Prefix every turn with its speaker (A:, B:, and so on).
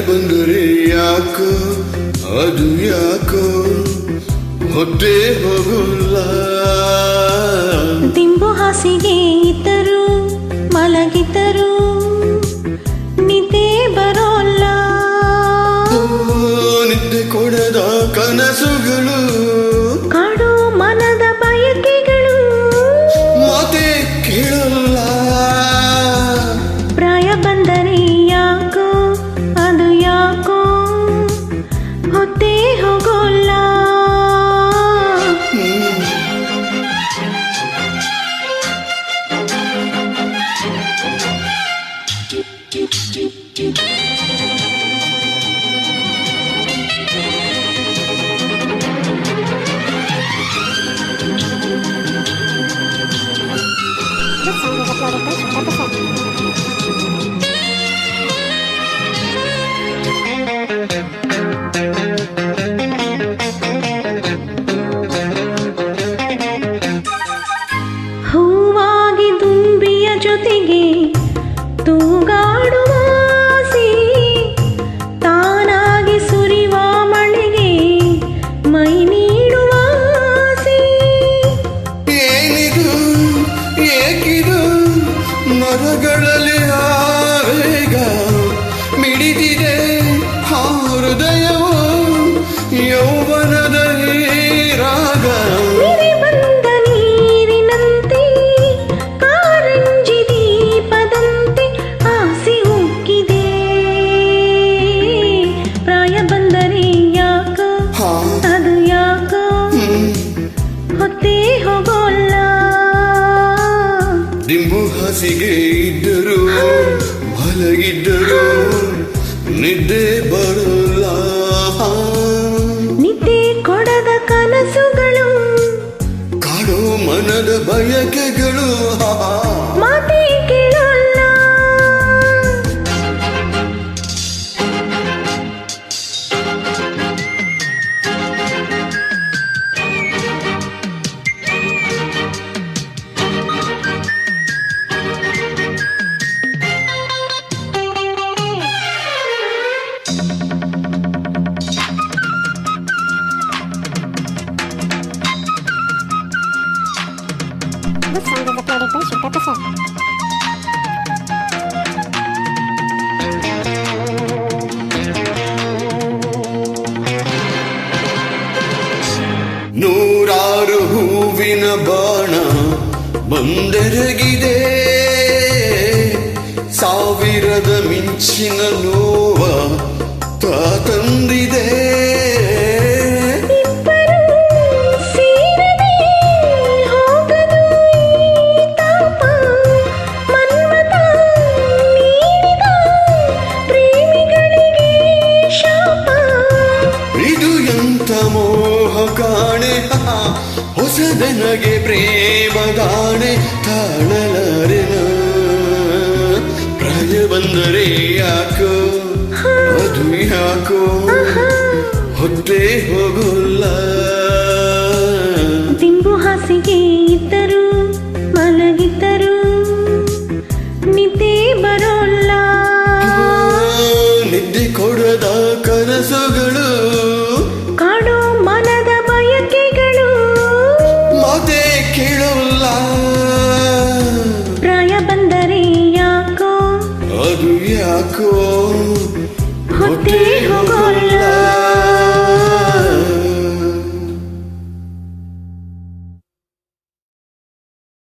A: ಬಂದರೆ ಯಾಕೋ ಅದು ಯಾಕೋ ಹೊಟ್ಟೆ ಹೋಗಲ್ಲ.
B: ದಿಂಬು ಹಾಸಿಗೆ ಇದ್ದರು ಮಲಗಿದ್ದರು ನಿದ್ದೆ ಬರೋಲ್ಲ.
A: ನಿದ್ದೆ ಕೊಡದ ಕನಸುಗಳು
B: ಕಾಡು ಮನದ ಬಯಕೆಗಳು
A: ಮಾತೆ ಕೇಳಲ್ಲ.
B: ಪ್ರಾಯ ಬಂದರೆ ಯಾಕೋ ಅದು ಯಾಕೋ ಹೊತ್ತೇ ಹೋಗೋಲ್ಲ.
C: This song is uploaded by Shweta Prasad.
B: ಹೂವಾಗಿ ದುಂಬಿಯ ಜೊತೆಗೆ ತೂಗಾಡುವ ಆಸೆ, ತಾನಾಗಿ ಸುರಿವ ಮಳೆಗೆ ಮೈ ನೀಡುವ ಆಸೆ.
A: ಏನಿದು ಏಕಿದು ನರಗಳಲ್ಲಿ ಆವೇಗ ಮಿಡಿದಿದೆ ಹೃದಯವು ಯೌವನದ ರಾಗ.
B: ನಿರೆ ಬಂದ ನೀರಿನಂತೆ ಕಾರಂಜಿ ದೀಪದಂತೆ ಆಸೆ ಉಕ್ಕಿದೆ. ಪ್ರಾಯ ಬಂದರೆ ಯಾಕೋ ಅದು ಯಾಕೋ ಹೊತ್ತೇ ಹೋಗೋಲ್ಲ.
A: ದಿಂಬು ಹಾಸಿಗೆ ಇದ್ದರು ಮಲಗಿದ್ದರು ನಿದ್ದೆ ಬರಲ್ಲ.
B: ನಿದ್ದೆ ಕೊಡದ ಕನಸುಗಳು
A: ಕಾಡೋ ಮನದ ಬಯಕೆಗಳು
B: ಮಾತೇ ಕೇಳಲ್ಲ.
C: This song is uploaded by Shweta Prasad.
A: ನೂರಾರು ಹೂವಿನ ಬಾಣ ಬಂದೆರಗಿದೆ, ಸಾವಿರದ ಮಿಂಚಿನ ನೋವ ತಂದಿದೆ.
B: ಇಬ್ಬರು ಸೇರದೆ ಹೋಗದು ಈ ತಾಪ, ಮನ್ಮಥ ನೀಡಿದ ಪ್ರೇಮಿಗಳಿಗೆ ಶಾಪ.
A: ಇದು ಎಂಥ ಮೋಹ ಕಾಣೆ ಹೊಸದನಗೆ ಪ್ರೇಮದಾಣೆ ತಾಳಲಾರೆನ. ಪ್ರಾಯ ಬಂದರೆ ಯಾಕೋ ಅದು ಯಾಕೋ ಹೊಟ್ಟೆ ಹೋಗೋಲ್ಲ.
B: ದಿಂಬು ಹಾಸಿಗೆ ಇದ್ದರು ಮಲಗಿದ್ದರು ನಿದ್ದೆ ಬರೋಲ್ಲ.
A: ನಿದ್ದೆ ಕೊಡದ ಕನಸುಗಳು
B: ಕಾಡು ಮನದ ಬಯಕೆಗಳು
A: ಮಾತೆ ಕೇಳಲ್ಲ.
B: ಪ್ರಾಯ ಬಂದರೆ ಯಾಕೋ
A: ಅದು ಯಾಕೋ
B: ಹೊತ್ತೇ ಹೋಗೋ